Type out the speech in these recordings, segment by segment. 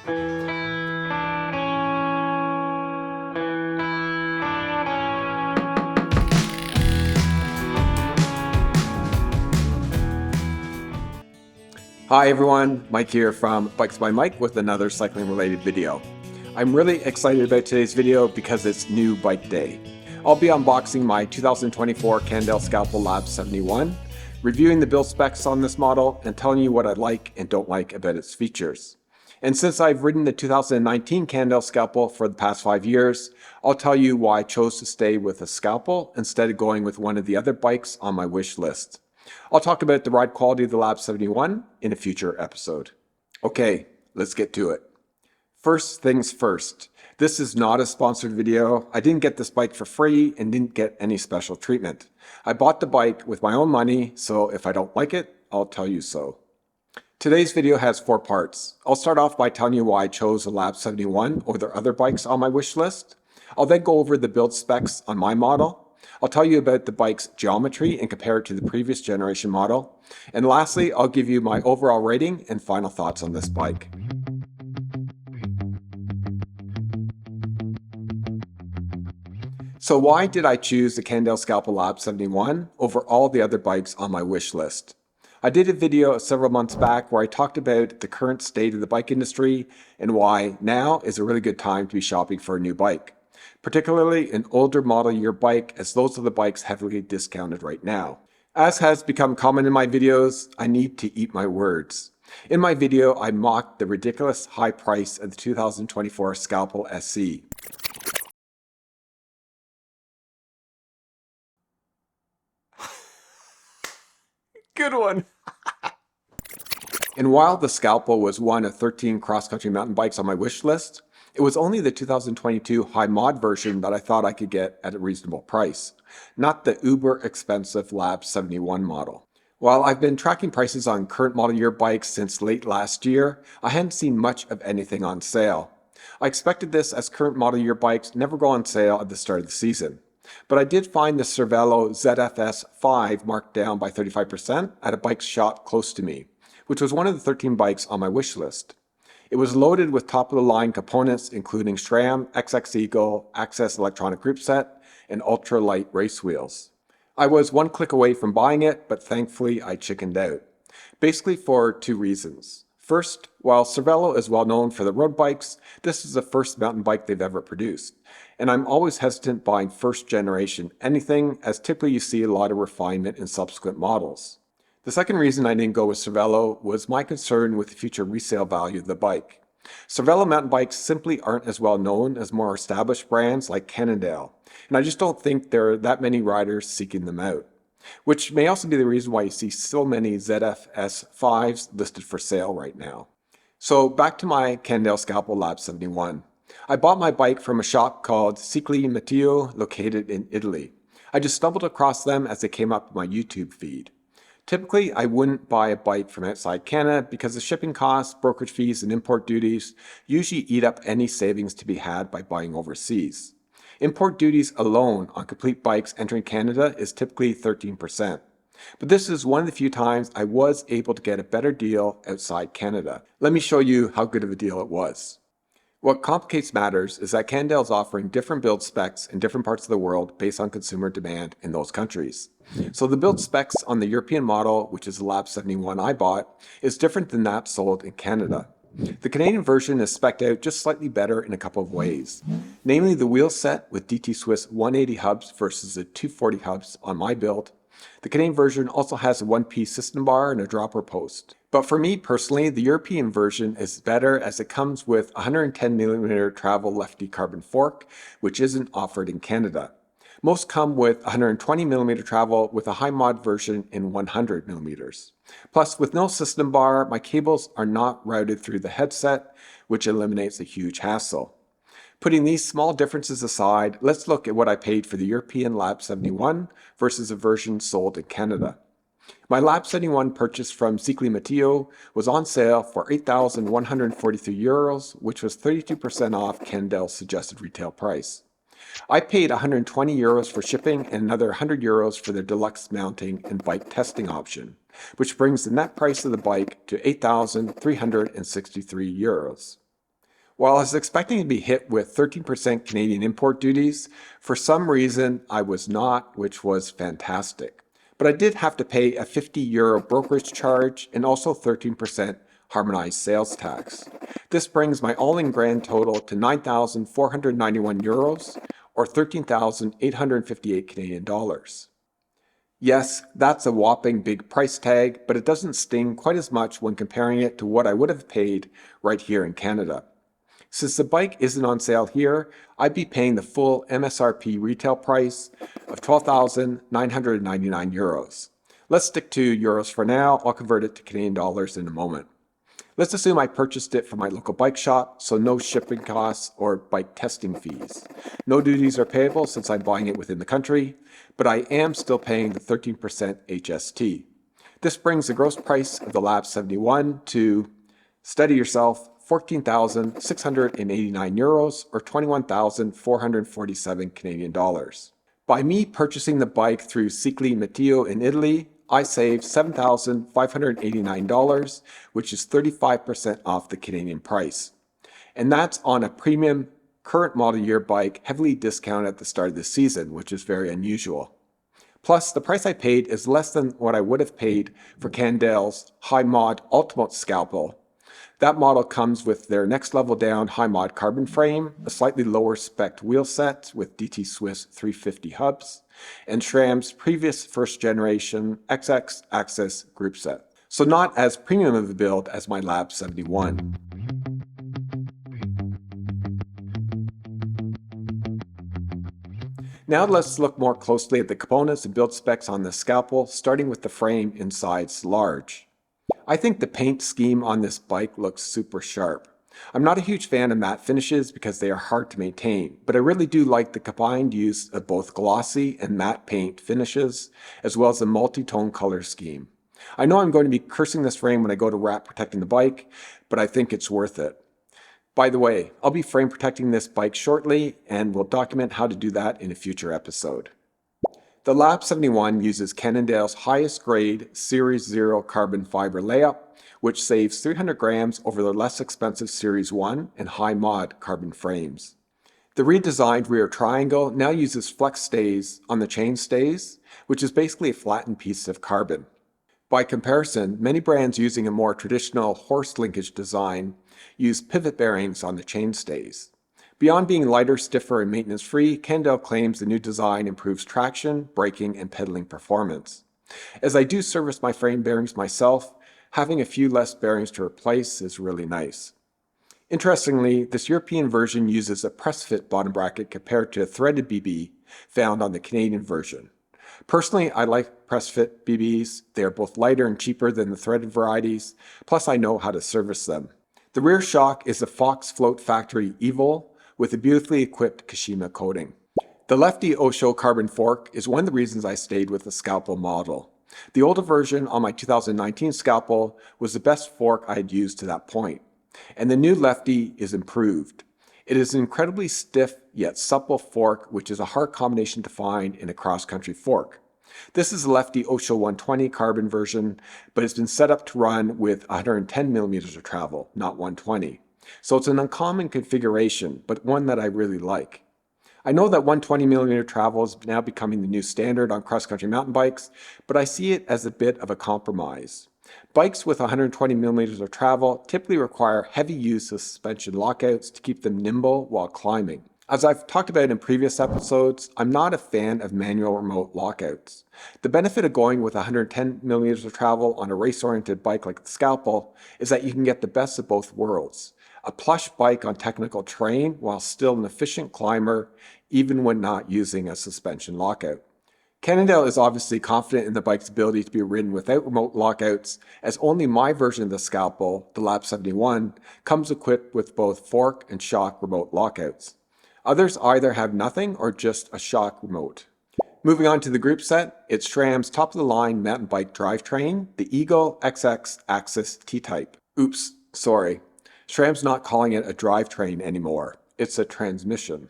Hi everyone, Mike here from Bikes by Mike with another cycling related video. I'm really excited about today's video because it's new bike day. I'll be unboxing my 2024 Cannondale Scalpel LAB71, reviewing the build specs on this model and telling you what I like and don't like about its features. And since I've ridden the 2019 Cannondale Scalpel for the past 5 years, I'll tell you why I chose to stay with a Scalpel instead of going with one of the other bikes on my wish list. I'll talk about the ride quality of the LAB71 in a future episode. Okay, let's get to it. First things first, this is not a sponsored video. I didn't get this bike for free and didn't get any special treatment. I bought the bike with my own money, so if I don't like it, I'll tell you so. Today's video has 4 parts. I'll start off by telling you why I chose the LAB71 over other bikes on my wish list. I'll then go over the build specs on my model. I'll tell you about the bike's geometry and compare it to the previous generation model. And lastly, I'll give you my overall rating and final thoughts on this bike. So why did I choose the Cannondale Scalpel LAB71 over all the other bikes on my wish list? I did a video several months back where I talked about the current state of the bike industry and why now is a really good time to be shopping for a new bike. Particularly an older model year bike, as those are the bikes heavily discounted right now. As has become common in my videos, I need to eat my words. In my video, I mocked the ridiculous high price of the 2024 Scalpel SC. Good one! And while the Scalpel was one of 13 cross-country mountain bikes on my wish list, it was only the 2022 high mod version that I thought I could get at a reasonable price, not the uber expensive LAB71 model. While I've been tracking prices on current model year bikes since late last year, I hadn't seen much of anything on sale. I expected this as current model year bikes never go on sale at the start of the season. But I did find the Cervelo ZFS 5 marked down by 35% at a bike shop close to me, which was one of the 13 bikes on my wish list. It was loaded with top-of-the-line components including SRAM, XX Eagle, Access electronic group set, and ultra-light race wheels. I was one click away from buying it, but thankfully I chickened out. Basically for 2 reasons. First, while Cervelo is well known for the road bikes, this is the first mountain bike they've ever produced. And I'm always hesitant buying first generation anything, as typically you see a lot of refinement in subsequent models. The second reason I didn't go with Cervelo was my concern with the future resale value of the bike. Cervelo mountain bikes simply aren't as well known as more established brands like Cannondale, and I just don't think there are that many riders seeking them out. Which may also be the reason why you see so many ZFS 5s listed for sale right now. So back to my Cannondale Scalpel LAB71. I bought my bike from a shop called Cicli Matteo located in Italy. I just stumbled across them as they came up in my YouTube feed. Typically, I wouldn't buy a bike from outside Canada because the shipping costs, brokerage fees, and import duties usually eat up any savings to be had by buying overseas. Import duties alone on complete bikes entering Canada is typically 13%. But this is one of the few times I was able to get a better deal outside Canada. Let me show you how good of a deal it was. What complicates matters is that Cannondale is offering different build specs in different parts of the world based on consumer demand in those countries. So the build specs on the European model, which is the LAB71 I bought, is different than that sold in Canada. The Canadian version is spec'd out just slightly better in a couple of ways, namely the wheel set with DT Swiss 180 hubs versus the 240 hubs on my build. The Canadian version also has a one-piece system bar and a dropper post. But for me personally, the European version is better as it comes with a 110mm travel lefty carbon fork, which isn't offered in Canada. Most come with 120mm travel with a high mod version in 100mm. Plus, with no system bar, my cables are not routed through the headset, which eliminates a huge hassle. Putting these small differences aside, let's look at what I paid for the European LAB71 versus a version sold in Canada. My LAB71 purchase from Cicli Matteo was on sale for €8,143, which was 32% off Cannondale's suggested retail price. I paid €120 for shipping and another €100 for their deluxe mounting and bike testing option, which brings the net price of the bike to €8,363. While I was expecting to be hit with 13% Canadian import duties, for some reason I was not, which was fantastic. But I did have to pay a €50 brokerage charge and also 13% harmonized sales tax. This brings my all-in grand total to €9,491 or 13,858 Canadian dollars. Yes, that's a whopping big price tag, but it doesn't sting quite as much when comparing it to what I would have paid right here in Canada. Since the bike isn't on sale here, I'd be paying the full MSRP retail price of €12,999. Let's stick to euros for now. I'll convert it to Canadian dollars in a moment. Let's assume I purchased it from my local bike shop, so no shipping costs or bike testing fees. No duties are payable since I'm buying it within the country, but I am still paying the 13% HST. This brings the gross price of the LAB71 to, steady yourself, €14,689 or 21,447 Canadian dollars. By me purchasing the bike through Cicli Matteo in Italy, I saved $7,589, which is 35% off the Canadian price. And that's on a premium current model year bike heavily discounted at the start of the season, which is very unusual. Plus, the price I paid is less than what I would have paid for Cannondale's high mod Ultimate Scalpel. That model comes with their next level down high mod carbon frame, a slightly lower spec wheel set with DT Swiss 350 hubs, and SRAM's previous first generation XX Axis group set. So not as premium of a build as my LAB71. Now let's look more closely at the components and build specs on the Scalpel, starting with the frame in size large. I think the paint scheme on this bike looks super sharp. I'm not a huge fan of matte finishes because they are hard to maintain, but I really do like the combined use of both glossy and matte paint finishes, as well as a multi-tone color scheme. I know I'm going to be cursing this frame when I go to wrap protecting the bike, but I think it's worth it. By the way, I'll be frame protecting this bike shortly, and we'll document how to do that in a future episode. The LAB71 uses Cannondale's highest grade Series 0 carbon fiber layup, which saves 300 grams over the less expensive Series 1 and high mod carbon frames. The redesigned rear triangle now uses flex stays on the chain stays, which is basically a flattened piece of carbon. By comparison, many brands using a more traditional horse linkage design use pivot bearings on the chain stays. Beyond being lighter, stiffer, and maintenance-free, Cannondale claims the new design improves traction, braking, and pedaling performance. As I do service my frame bearings myself, having a few less bearings to replace is really nice. Interestingly, this European version uses a press-fit bottom bracket compared to a threaded BB found on the Canadian version. Personally, I like press-fit BBs. They are both lighter and cheaper than the threaded varieties, plus I know how to service them. The rear shock is a Fox Float Factory Evil, with a beautifully equipped Kashima coating. The lefty Osho carbon fork is one of the reasons I stayed with the Scalpel model. The older version on my 2019 Scalpel was the best fork I had used to that point, and the new lefty is improved. It is an incredibly stiff yet supple fork, which is a hard combination to find in a cross-country fork. This is the lefty Osho 120 carbon version, but it's been set up to run with 110 millimeters of travel, not 120. So it's an uncommon configuration, but one that I really like. I know that 120mm travel is now becoming the new standard on cross-country mountain bikes, but I see it as a bit of a compromise. Bikes with 120mm of travel typically require heavy use of suspension lockouts to keep them nimble while climbing. As I've talked about in previous episodes, I'm not a fan of manual remote lockouts. The benefit of going with 110mm of travel on a race-oriented bike like the Scalpel is that you can get the best of both worlds. A plush bike on technical terrain while still an efficient climber, even when not using a suspension lockout. Cannondale is obviously confident in the bike's ability to be ridden without remote lockouts, as only my version of the Scalpel, the LAB71, comes equipped with both fork and shock remote lockouts. Others either have nothing or just a shock remote. Moving on to the group set, it's SRAM's top-of-the-line mountain bike drivetrain, the Eagle XX Axis T-Type. Oops, sorry. SRAM's not calling it a drivetrain anymore. It's a transmission.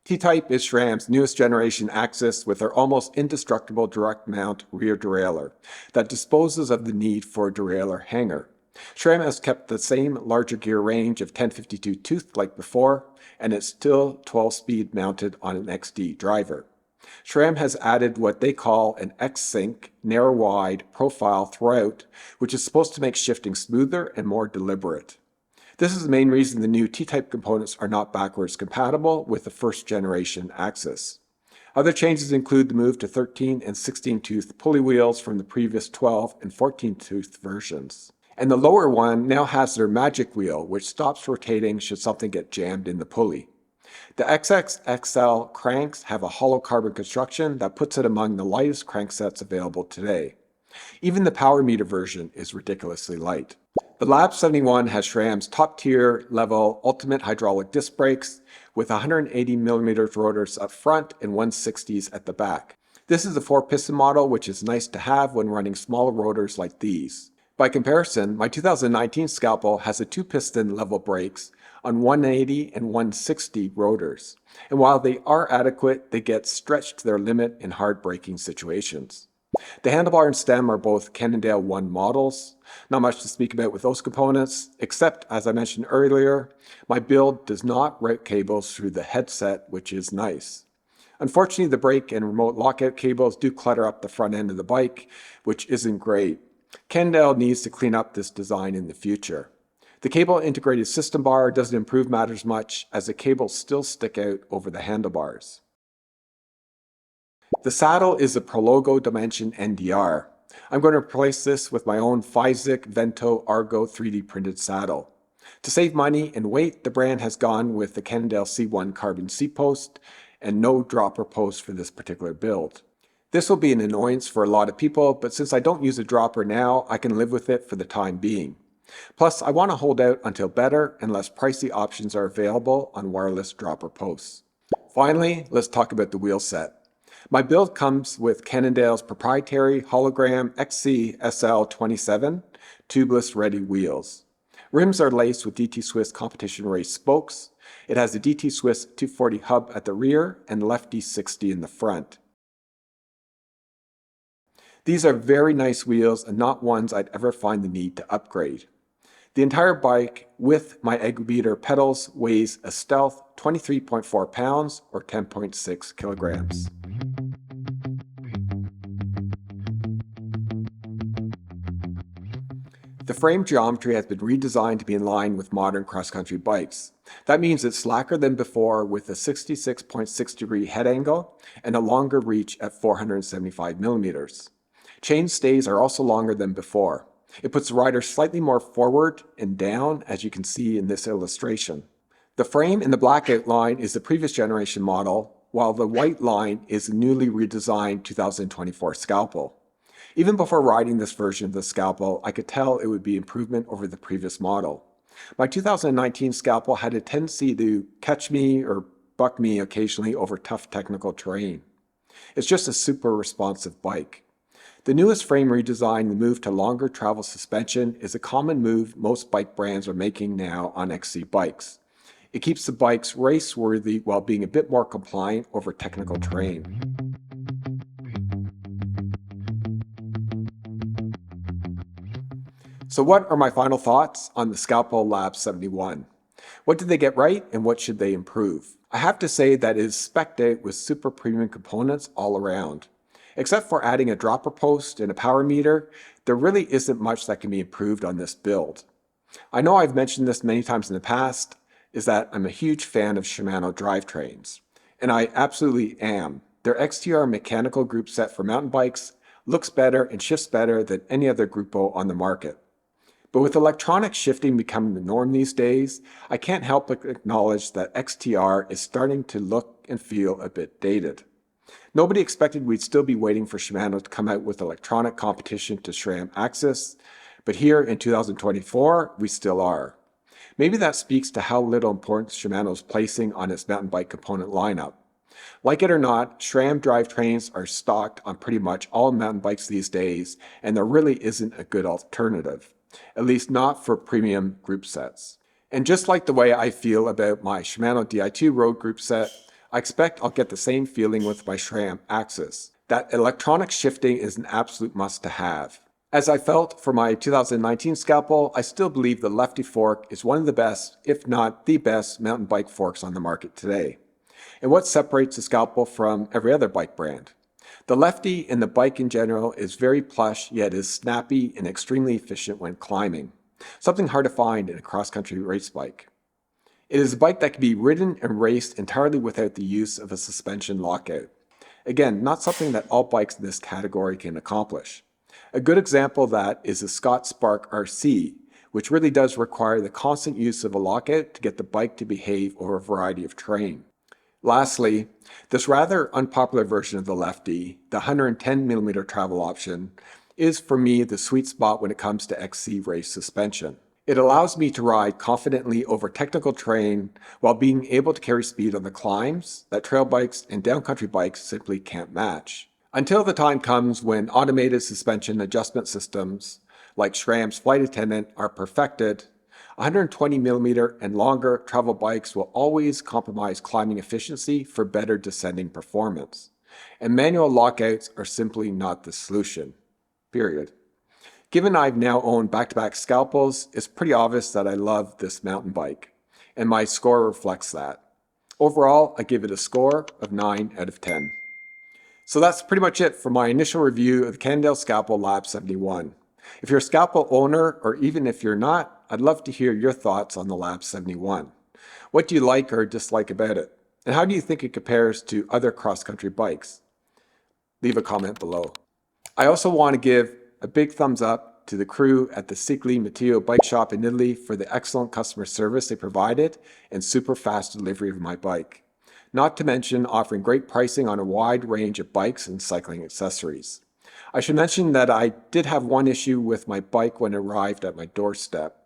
T-Type is SRAM's newest generation Axis with their almost indestructible direct mount rear derailleur that disposes of the need for a derailleur hanger. SRAM has kept the same larger gear range of 1052 tooth like before, and it's still 12-speed mounted on an XD driver. SRAM has added what they call an X-Sync narrow-wide profile throughout, which is supposed to make shifting smoother and more deliberate. This is the main reason the new T-type components are not backwards compatible with the first generation Axis. Other changes include the move to 13 and 16 tooth pulley wheels from the previous 12 and 14 tooth versions. And the lower one now has their magic wheel, which stops rotating should something get jammed in the pulley. The XXXL cranks have a hollow carbon construction that puts it among the lightest cranksets available today. Even the power meter version is ridiculously light. The LAB71 has SRAM's top-tier level ultimate hydraulic disc brakes with 180mm rotors up front and 160s at the back. This is a 4-piston model, which is nice to have when running smaller rotors like these. By comparison, my 2019 Scalpel has a 2-piston level brakes on 180 and 160 rotors, and while they are adequate, they get stretched to their limit in hard braking situations. The handlebar and stem are both Cannondale 1 models. Not much to speak about with those components, except, as I mentioned earlier, my build does not route cables through the headset, which is nice. Unfortunately, the brake and remote lockout cables do clutter up the front end of the bike, which isn't great. Cannondale needs to clean up this design in the future. The cable integrated system bar doesn't improve matters much, as the cables still stick out over the handlebars. The saddle is a Prologo Dimension NDR. I'm going to replace this with my own Physic Vento Argo 3D printed saddle. To save money and weight, the brand has gone with the Cannondale C1 carbon seat post and no dropper post for this particular build. This will be an annoyance for a lot of people, but since I don't use a dropper now, I can live with it for the time being. Plus, I want to hold out until better and less pricey options are available on wireless dropper posts. Finally, let's talk about the wheel set. My build comes with Cannondale's proprietary hologram XC-SL27 tubeless ready wheels. Rims are laced with DT Swiss competition race spokes. It has a DT Swiss 240 hub at the rear and Lefty 60 in the front. These are very nice wheels and not ones I'd ever find the need to upgrade. The entire bike with my egg beater pedals weighs a stealth 23.4 pounds or 10.6 kilograms. The frame geometry has been redesigned to be in line with modern cross-country bikes. That means it's slacker than before with a 66.6 degree head angle and a longer reach at 475mm. Chain stays are also longer than before. It puts the rider slightly more forward and down, as you can see in this illustration. The frame in the black outline is the previous generation model, while the white line is the newly redesigned 2024 Scalpel. Even before riding this version of the Scalpel, I could tell it would be improvement over the previous model. My 2019 Scalpel had a tendency to catch me or buck me occasionally over tough technical terrain. It's just a super responsive bike. The newest frame redesign, the move to longer travel suspension, is a common move most bike brands are making now on XC bikes. It keeps the bikes race-worthy while being a bit more compliant over technical terrain. So what are my final thoughts on the Scalpel LAB71? What did they get right and what should they improve? I have to say that it is spec'd out with super premium components all around. Except for adding a dropper post and a power meter, there really isn't much that can be improved on this build. I know I've mentioned this many times in the past, is that I'm a huge fan of Shimano drivetrains. And I absolutely am. Their XTR mechanical group set for mountain bikes looks better and shifts better than any other Gruppo on the market. But with electronic shifting becoming the norm these days, I can't help but acknowledge that XTR is starting to look and feel a bit dated. Nobody expected we'd still be waiting for Shimano to come out with electronic competition to SRAM Axis, but here in 2024, we still are. Maybe that speaks to how little importance Shimano is placing on its mountain bike component lineup. Like it or not, SRAM drivetrains are stocked on pretty much all mountain bikes these days, and there really isn't a good alternative, at least not for premium group sets. And just like the way I feel about my Shimano Di2 road group set, I expect I'll get the same feeling with my SRAM Axis. That electronic shifting is an absolute must to have. As I felt for my 2019 Scalpel, I still believe the Lefty fork is one of the best, if not the best, mountain bike forks on the market today. And what separates the Scalpel from every other bike brand? The Lefty and the bike in general is very plush, yet is snappy and extremely efficient when climbing. Something hard to find in a cross-country race bike. It is a bike that can be ridden and raced entirely without the use of a suspension lockout. Again, not something that all bikes in this category can accomplish. A good example of that is the Scott Spark RC, which really does require the constant use of a lockout to get the bike to behave over a variety of terrain. Lastly, this rather unpopular version of the Lefty, the 110mm travel option, is for me the sweet spot when it comes to XC race suspension. It allows me to ride confidently over technical terrain while being able to carry speed on the climbs that trail bikes and downcountry bikes simply can't match. Until the time comes when automated suspension adjustment systems like SRAM's Flight Attendant are perfected, 120mm and longer travel bikes will always compromise climbing efficiency for better descending performance. And manual lockouts are simply not the solution. Period. Given I've now owned back-to-back Scalpels, it's pretty obvious that I love this mountain bike, and my score reflects that. Overall, I give it a score of 9 out of 10. So that's pretty much it for my initial review of the Cannondale Scalpel LAB71. If you're a Scalpel owner, or even if you're not, I'd love to hear your thoughts on the LAB71. What do you like or dislike about it? And how do you think it compares to other cross-country bikes? Leave a comment below. I also want to give a big thumbs up to the crew at the Cicli Matteo bike shop in Italy for the excellent customer service they provided and super fast delivery of my bike. Not to mention offering great pricing on a wide range of bikes and cycling accessories. I should mention that I did have one issue with my bike when it arrived at my doorstep.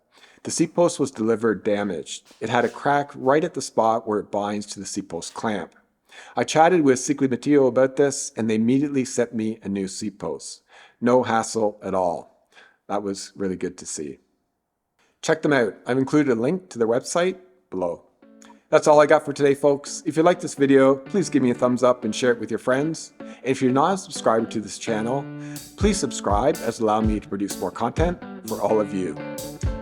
The seat post was delivered damaged. It had a crack right at the spot where it binds to the seat post clamp. I chatted with Cicli Matteo about this and they immediately sent me a new seat post. No hassle at all. That was really good to see. Check them out. I've included a link to their website below. That's all I got for today, folks. If you like this video, please give me a thumbs up and share it with your friends. And if you're not a subscriber to this channel, please subscribe as it'll allow me to produce more content for all of you.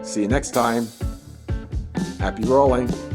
See you next time. Happy rolling.